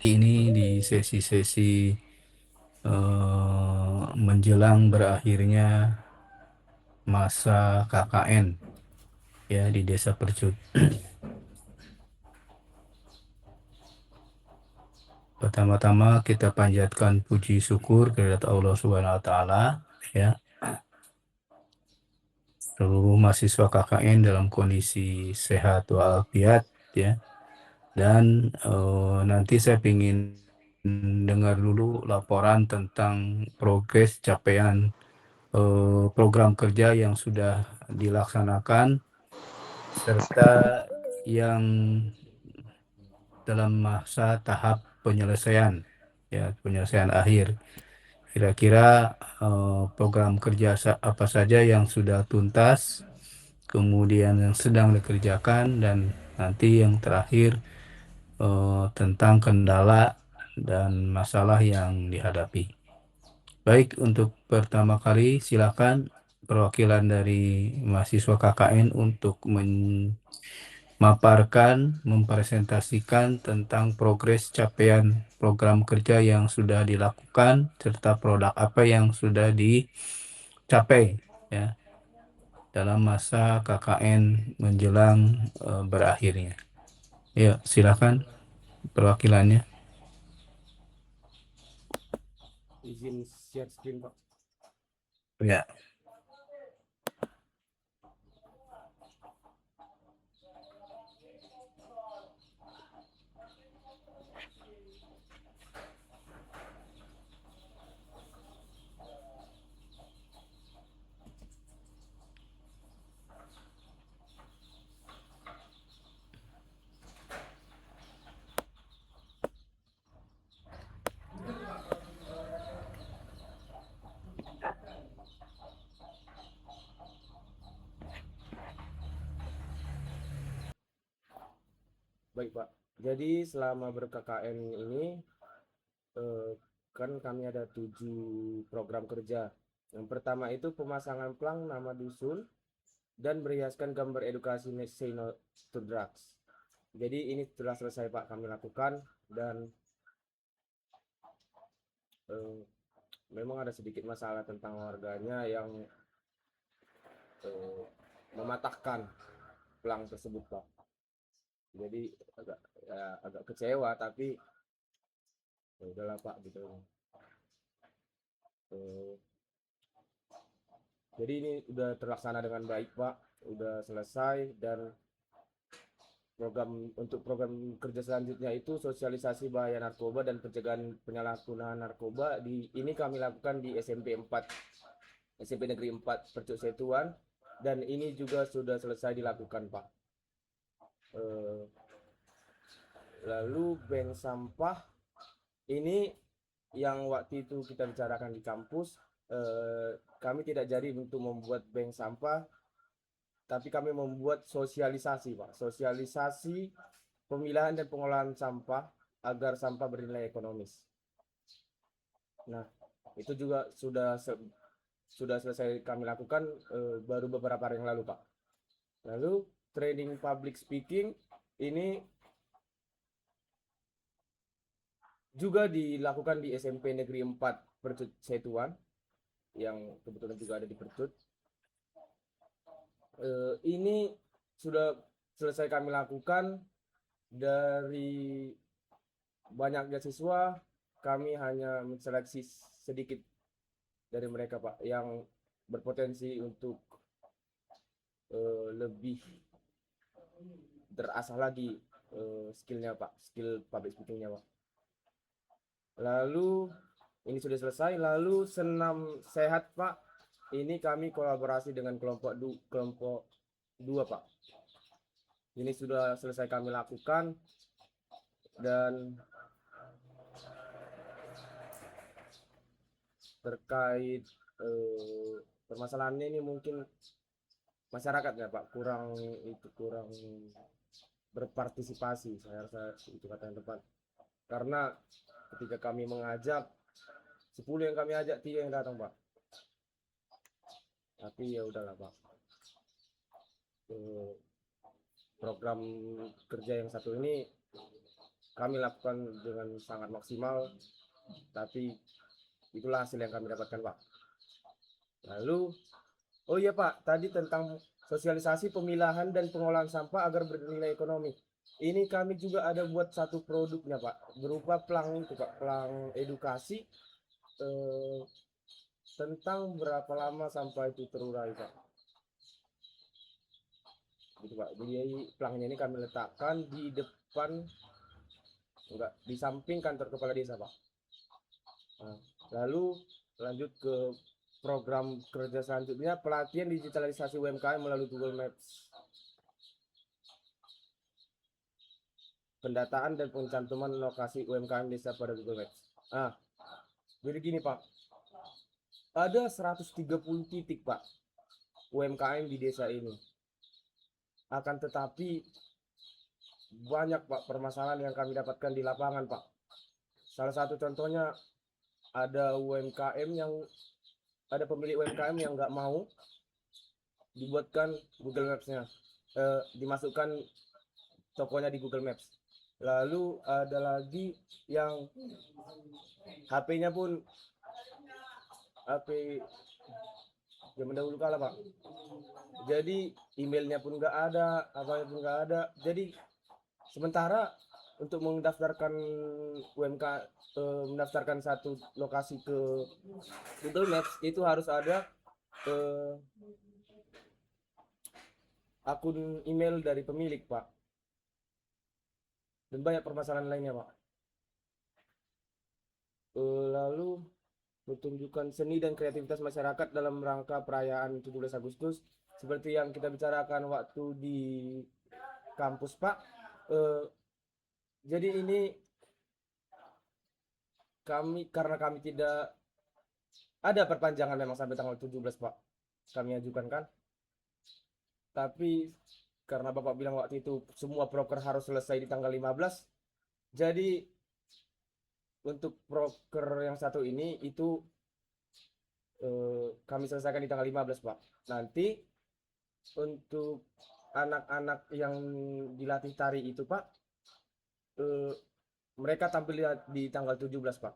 Ini di sesi-sesi menjelang berakhirnya masa KKN ya di Desa Percut. Pertama-tama kita panjatkan puji syukur kepada Allah Subhanahu wa taala ya. Seluruh mahasiswa KKN dalam kondisi sehat walafiat ya. Dan nanti saya ingin dengar dulu laporan tentang progres capaian program kerja yang sudah dilaksanakan serta yang dalam masa tahap penyelesaian ya penyelesaian akhir. Kira-kira program kerja apa saja yang sudah tuntas, kemudian yang sedang dikerjakan, dan nanti yang terakhir tentang kendala dan masalah yang dihadapi. Baik, untuk pertama kali silakan perwakilan dari mahasiswa KKN untuk memaparkan, mempresentasikan tentang progres capaian program kerja yang sudah dilakukan serta produk apa yang sudah dicapai ya dalam masa KKN menjelang berakhirnya. Ya, silakan perwakilannya. Izin share screen Pak. Ya. Baik Pak. Jadi selama ber-KKN ini eh, kan kami ada 7 program kerja. Yang pertama itu pemasangan plang nama dusun dan meriaskan gambar edukasi Say No to Drugs. Jadi ini telah selesai Pak kami lakukan dan eh, memang ada sedikit masalah tentang warganya yang eh, mematahkan plang tersebut Pak. Jadi agak kecewa tapi ya udahlah Pak gitu. Eh, jadi ini udah terlaksana dengan baik Pak, udah selesai dan program kerja selanjutnya itu sosialisasi bahaya narkoba dan pencegahan penyalahgunaan narkoba ini kami lakukan di SMP Negeri 4 Percuk Setuan dan ini juga sudah selesai dilakukan Pak. Eh, Lalu bank sampah ini yang waktu itu kita bicarakan di kampus, kami tidak jadi untuk membuat bank sampah, tapi kami membuat sosialisasi, Pak. Sosialisasi pemilahan dan pengolahan sampah agar sampah bernilai ekonomis. Nah, itu juga sudah selesai kami lakukan baru beberapa hari yang lalu, Pak. Lalu training public speaking ini juga dilakukan di SMP Negeri 4 Percut Setuan yang kebetulan juga ada di Percut. Ini sudah selesai kami lakukan. Dari banyaknya siswa kami hanya menseleksi sedikit dari mereka Pak yang berpotensi untuk lebih terasah lagi skillnya Pak, skill public speakingnya Pak. Lalu ini sudah selesai. Lalu senam sehat Pak, ini kami kolaborasi dengan kelompok 2 Pak. Ini sudah selesai kami lakukan dan terkait permasalahannya ini mungkin masyarakat ya Pak kurang berpartisipasi, saya rasa itu kata yang tepat, karena ketika kami mengajak 10 yang kami ajak 3 yang datang Pak, tapi ya udahlah Pak. Program kerja yang satu ini kami lakukan dengan sangat maksimal, tapi itulah hasil yang kami dapatkan, Pak. Lalu, oh iya Pak, tadi tentang sosialisasi pemilahan dan pengolahan sampah agar bernilai ekonomi. Ini kami juga ada buat satu produknya Pak, berupa pelang itu Pak, pelang edukasi eh, tentang berapa lama sampah itu terurai Pak. Gitu Pak. Jadi pelangnya ini kami letakkan di depan, enggak, di samping kantor kepala desa Pak. Nah, lalu lanjut ke program kerja selanjutnya, pelatihan digitalisasi UMKM melalui Google Maps, pendataan dan pencantuman lokasi UMKM desa pada Google Maps. Nah, jadi gini Pak, ada 130 titik Pak UMKM di desa ini. Akan tetapi banyak Pak permasalahan yang kami dapatkan di lapangan Pak. Salah satu contohnya ada UMKM yang ada pemilik UMKM yang nggak mau dibuatkan Google Maps-nya, dimasukkan tokonya di Google Maps. Lalu ada lagi yang HP-nya pun HP zaman dahulu kala Pak. Jadi emailnya pun nggak ada, apa pun nggak ada. Jadi sementara untuk mendaftarkan UMK, mendaftarkan satu lokasi ke Google Maps itu harus ada eh, akun email dari pemilik Pak, dan banyak permasalahan lainnya Pak. Lalu pertunjukan seni dan kreativitas masyarakat dalam rangka perayaan 17 Agustus seperti yang kita bicarakan waktu di kampus Pak. Eh, jadi ini karena kami tidak ada perpanjangan memang sampai tanggal 17 Pak, kami ajukan kan, tapi karena Bapak bilang waktu itu semua proker harus selesai di tanggal 15, jadi untuk proker yang satu ini itu kami selesaikan di tanggal 15 Pak. Nanti untuk anak-anak yang dilatih tari itu Pak, eh, mereka tampil di tanggal 17 Pak.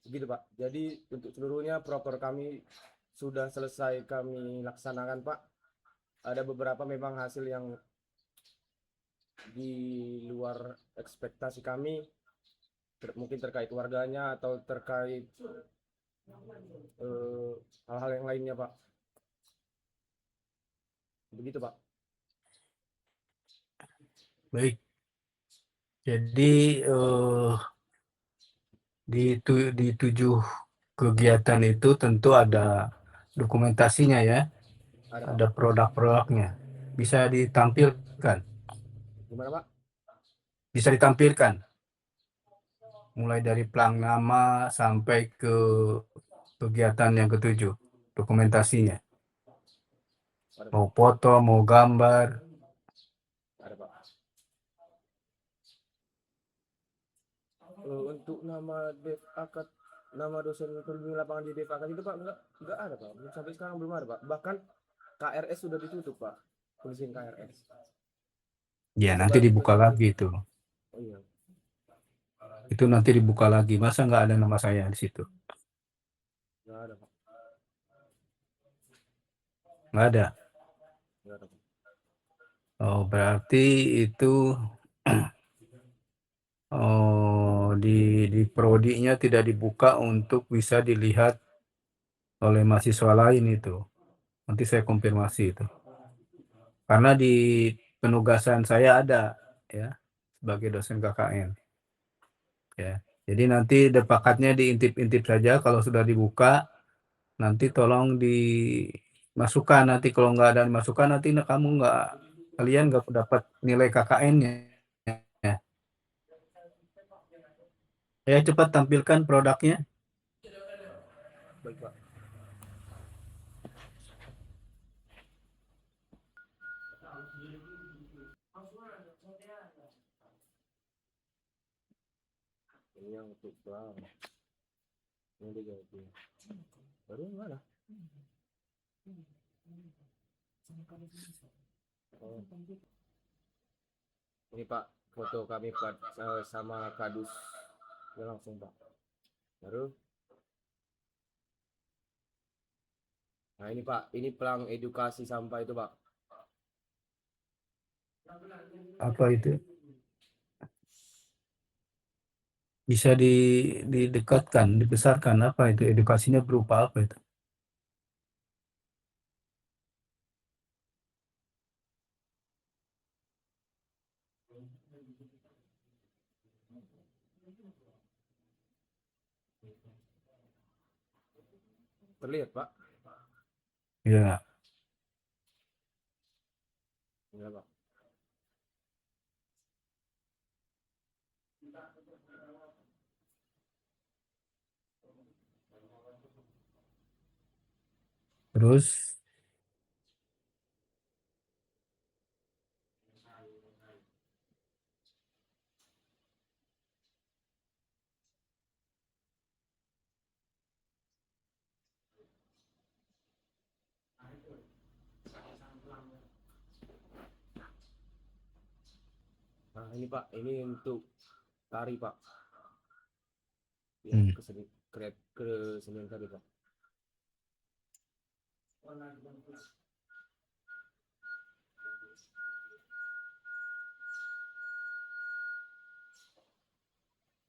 Begitu Pak. Jadi untuk seluruhnya proker kami sudah selesai kami laksanakan Pak. Ada beberapa memang hasil yang di luar ekspektasi kami, mungkin terkait warganya atau terkait hal-hal yang lainnya Pak. Begitu Pak. Baik. Jadi di 7 kegiatan itu tentu ada dokumentasinya ya, Ada Pak. ada produk-produknya. Bisa ditampilkan, Gimana Pak? bisa ditampilkan mulai dari pelang nama sampai ke kegiatan yang ketujuh, dokumentasinya. Ada Pak. Mau foto, mau gambar. Ada Pak. Untuk nama Dev Akad, nama dosen pembimbing lapangan di Dev Akad itu Pak enggak ada Pak. Sampai sekarang belum ada Pak. Bahkan KRS sudah ditutup Pak. Polisi KRS. Ya, Itu nanti baru dibuka terjadi. lagi itu. Oh iya, Itu nanti dibuka lagi. Masa nggak ada nama saya di situ? enggak ada Pak. Nggak ada. Enggak ada Pak. Oh, berarti itu di prodinya tidak dibuka untuk bisa dilihat oleh mahasiswa lain itu. Nanti saya konfirmasi itu. Karena di penugasan saya ada ya sebagai dosen KKN ya. Jadi nanti depakatnya diintip-intip saja. Kalau sudah dibuka, nanti tolong dimasukkan. Nanti kalau nggak ada dimasukkan, nanti kalian nggak dapat nilai KKN-nya. Ya. Ya, cepat tampilkan produknya. Baik Pak. Ini yang untuk Bang. Yang dijawab ya. Baru yang mana? Oh, ini Pak foto kami Pak sama kadus. Ya, langsung Pak. Baru. Nah ini Pak, ini pelang edukasi sampah itu Pak. Apa itu? Bisa didekatkan, dibesarkan, apa itu? Edukasinya berupa apa itu? Terlihat Pak? Ya, Ya Pak. terus Nah ini Pak, ini untuk tari Pak. Yang hmm, kesenian tadi Pak.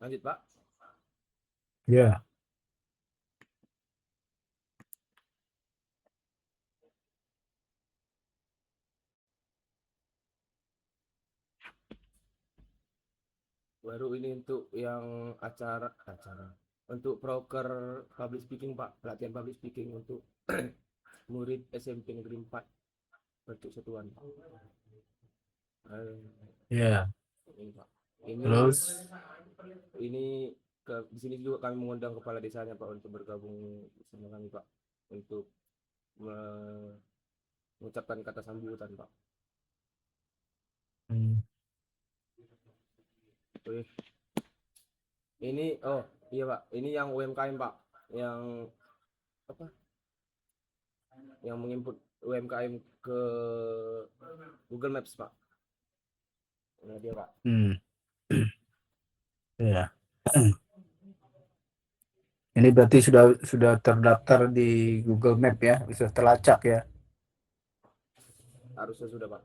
Lanjut Pak. ya, Baru ini untuk yang acara untuk proker public speaking Pak, pelatihan public speaking untuk murid SMP Negeri 4 bentuk satuan. Eh, ya. ini Pak. Ini Terus, ini di sini juga kami mengundang kepala desanya Pak untuk bergabung bersama kami Pak untuk mengucapkan kata sambutan Pak. hmm, Wih, ini oh iya Pak, ini yang UMKM Pak, yang apa? Yang menginput UMKM ke Google Maps Pak. Nah dia Pak. hmm, ya. Ini berarti sudah terdaftar di Google Map ya, bisa terlacak ya. Harusnya sudah Pak.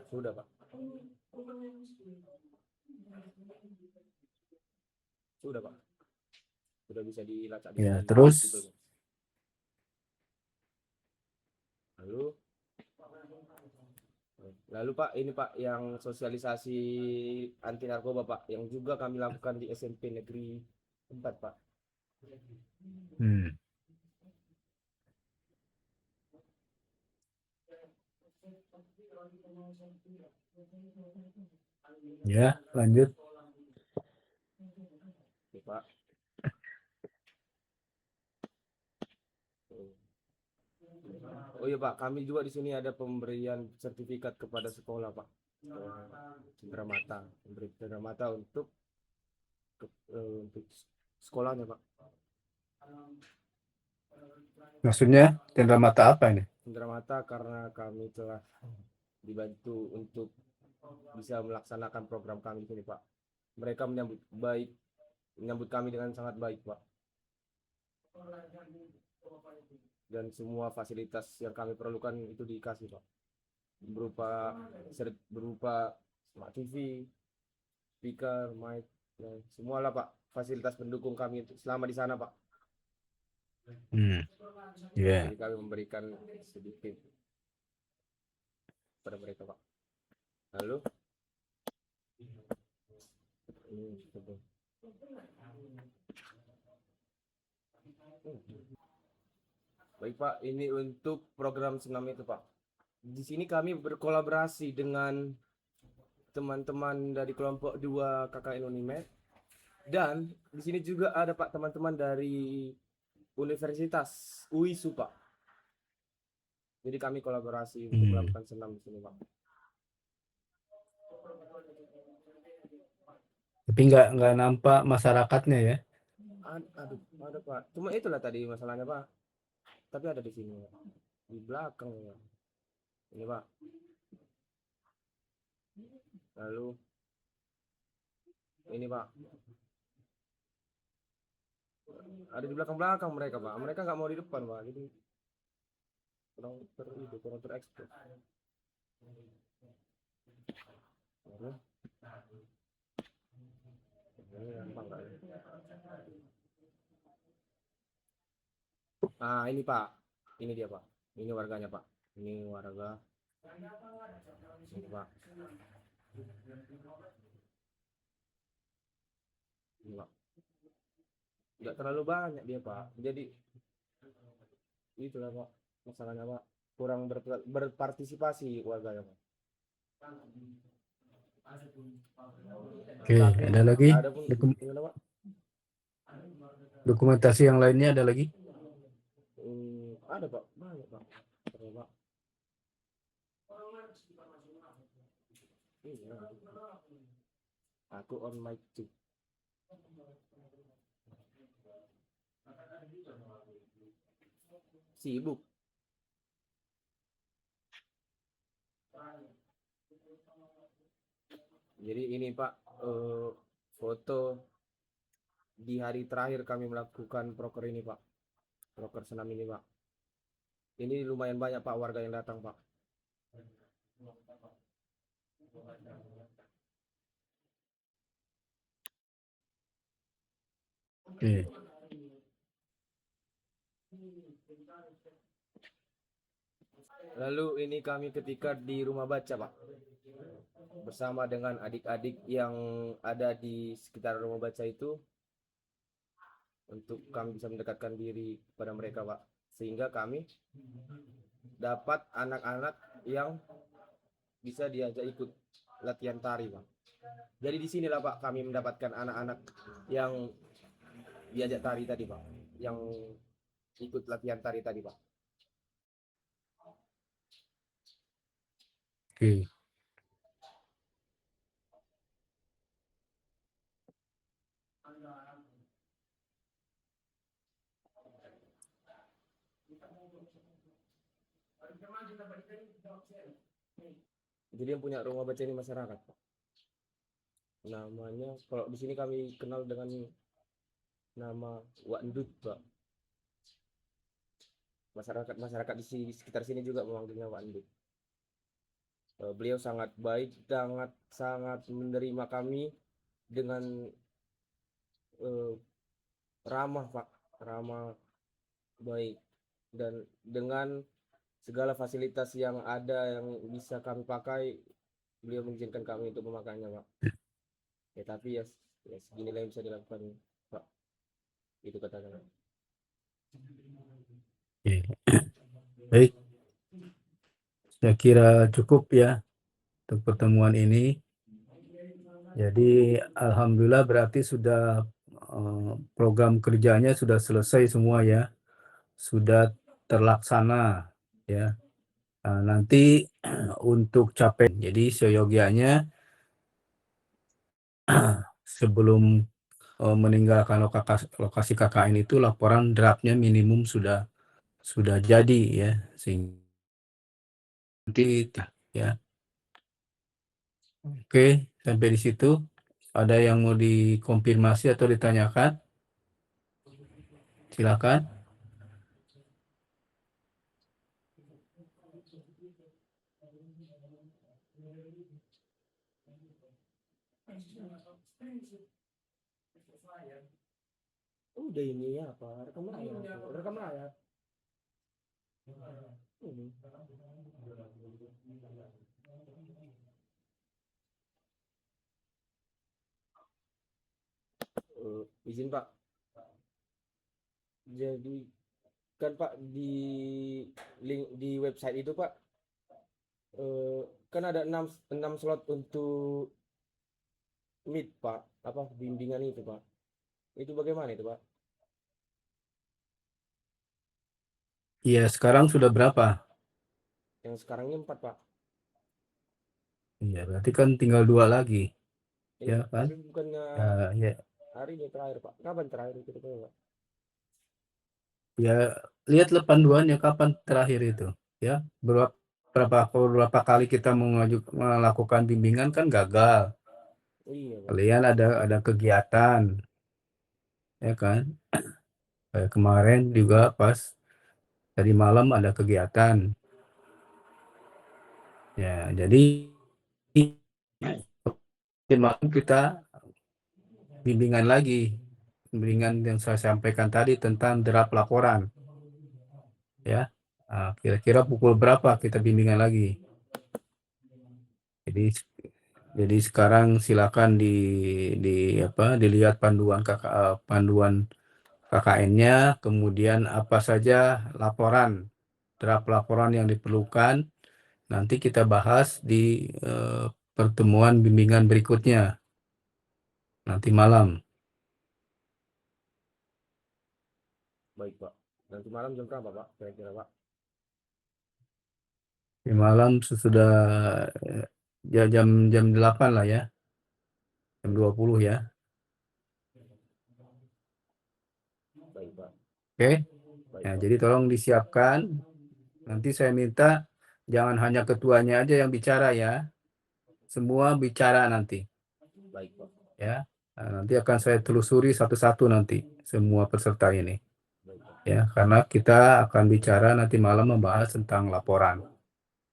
Sudah Pak. Sudah Pak. Sudah bisa dilacak di Ya, Google terus, Maps. Lalu Lalu Pak, ini Pak yang sosialisasi anti narkoba Pak, yang juga kami lakukan di SMP Negeri 4 Pak. hmm, ya, lanjut. Oke, Pak. Oh iya Pak, kami juga di sini ada pemberian sertifikat kepada sekolah Pak. Cenderamata, memberi cenderamata untuk sekolahnya Pak. Maksudnya, cendera mata apa ini? Cenderamata karena kami telah dibantu untuk bisa melaksanakan program kami di sini Pak. Mereka menyambut kami dengan sangat baik Pak. Dan semua fasilitas yang kami perlukan itu dikasih Pak, berupa smart TV, speaker, mic, dan semualah Pak, fasilitas pendukung kami selama di sana Pak. Hmm, ya, Jadi kami memberikan sedikit pada mereka Pak. Lalu ini baik Pak, ini untuk program senam itu Pak. Di sini kami berkolaborasi dengan teman-teman dari kelompok 2 KKN Unimed, dan di sini juga ada Pak teman-teman dari Universitas UISU Pak. Jadi kami kolaborasi untuk hmm. melakukan senam di sini Pak. Tapi nggak nampak masyarakatnya ya. Aduh, ada Pak. Cuma itulah tadi masalahnya Pak. Tapi ada di sini Pak. Di belakang Pak. Ini Pak. Lalu ini Pak. Ada di belakang-belakang mereka Pak. Mereka nggak mau di depan Pak. Jadi kurang terekspos. Lalu, ini gampang nggak ya? Nah ini Pak. Ini dia Pak. Ini warganya Pak. Ini warga. Ini Pak. Ini Pak. Nggak terlalu banyak dia Pak. Jadi itulah Pak. Masalahnya Pak. Kurang berpartisipasi warganya Pak. Oke, Tapi ada lagi ada pun gimana Pak? dokumentasi yang lainnya ada lagi? Ada Pak. Banyak Pak. Terus, Pak. Iya. Aku on mic too. Sibuk. Jadi ini Pak, foto di hari terakhir kami melakukan proker ini Pak, proker senam ini Pak. Ini lumayan banyak Pak warga yang datang Pak. Oke. Lalu ini kami ketika di rumah baca Pak, bersama dengan adik-adik yang ada di sekitar rumah baca itu, untuk kami bisa mendekatkan diri kepada mereka Pak, sehingga kami dapat anak-anak yang bisa diajak ikut latihan tari Pak. Jadi di sinilah Pak kami mendapatkan anak-anak yang diajak tari tadi Pak, yang ikut latihan tari tadi Pak. Oke. Jadi yang punya rumah baca ini masyarakat Pak. Namanya kalau di sini kami kenal dengan nama Wak Ndut Pak. Masyarakat di sekitar sini juga memanggilnya Wak Ndut. Beliau sangat baik, sangat menerima kami dengan ramah Pak, ramah, baik, dan dengan segala fasilitas yang ada yang bisa kami pakai, beliau mengizinkan kami untuk memakainya Pak. Ya tapi ya seginilah yang bisa dilakukan Pak, itu katakan. Oke. Baik, saya kira cukup ya untuk pertemuan ini. Jadi alhamdulillah berarti sudah program kerjanya sudah selesai semua ya, sudah terlaksana ya. Nah, nanti untuk capek, jadi seyogianya sebelum meninggalkan lokasi KKN itu laporan draftnya minimum sudah jadi ya, sehingga nanti ya. Oke, sampai di situ. Ada yang mau dikonfirmasi atau ditanyakan? Silakan. Udah ini ya apa? Rekam layar. Ini. Izin Pak. Jadi kan Pak di link di website itu Pak, kan ada 6 slot untuk meet Pak, apa bimbingan itu Pak. Itu bagaimana itu Pak? Iya, sekarang sudah berapa? Yang sekarang ini 4 Pak. Iya, berarti kan tinggal 2 lagi, Iya, ya kan? tapi bukannya Ya, hari ini terakhir Pak. Kapan terakhir itu Pak? ya lihatlah panduannya kapan terakhir itu, ya berapa berapa kali kita melakukan bimbingan kan gagal. Iya, Pak. Kalian ada kegiatan, ya kan? Kayak kemarin juga pas tadi malam ada kegiatan. Ya, jadi malam kita bimbingan lagi. Bimbingan yang saya sampaikan tadi tentang draft laporan. Ya, kira-kira pukul berapa kita bimbingan lagi? Jadi sekarang silakan di dilihat panduan KKN-nya, kemudian apa saja laporan, draft laporan yang diperlukan. Nanti kita bahas di pertemuan bimbingan berikutnya nanti malam. Baik, Pak. Nanti malam jam berapa, Pak? Kira-kira, Pak? Di malam sesudah ya jam 8 lah ya, jam 20 ya. Baik, Pak. Oke. Baik, Ya, Pak. jadi tolong disiapkan. Nanti saya minta jangan hanya ketuanya aja yang bicara ya. Semua bicara nanti Baik, Pak. ya. Nah, nanti akan saya telusuri satu-satu nanti semua peserta ini Baik, Pak. ya, karena kita akan bicara nanti malam membahas tentang laporan.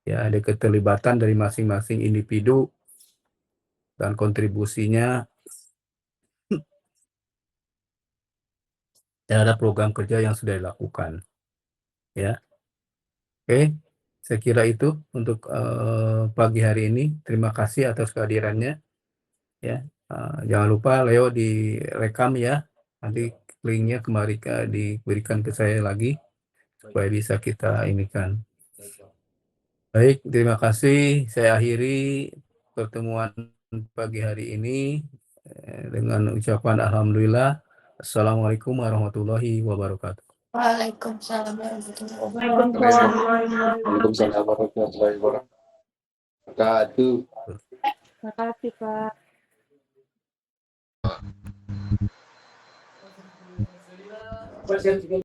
Ya, ada keterlibatan dari masing-masing individu dan kontribusinya terhadap program kerja yang sudah dilakukan. Ya, oke. Saya kira itu untuk pagi hari ini. Terima kasih atas kehadirannya. Ya, jangan lupa Leo direkam ya. Nanti linknya diberikan ke saya lagi Baik, supaya Pak. bisa kita inikan. Baik, Pak. Baik, terima kasih. Saya akhiri pertemuan pagi hari ini dengan ucapan Alhamdulillah. Assalamualaikum warahmatullahi wabarakatuh. Waalaikumsalam warahmatullahi Waalaikumsalam wabarakatuh. warahmatullahi Waalaikumsalam warahmatullahi wabarakatuh. wabarakatuh, Pak.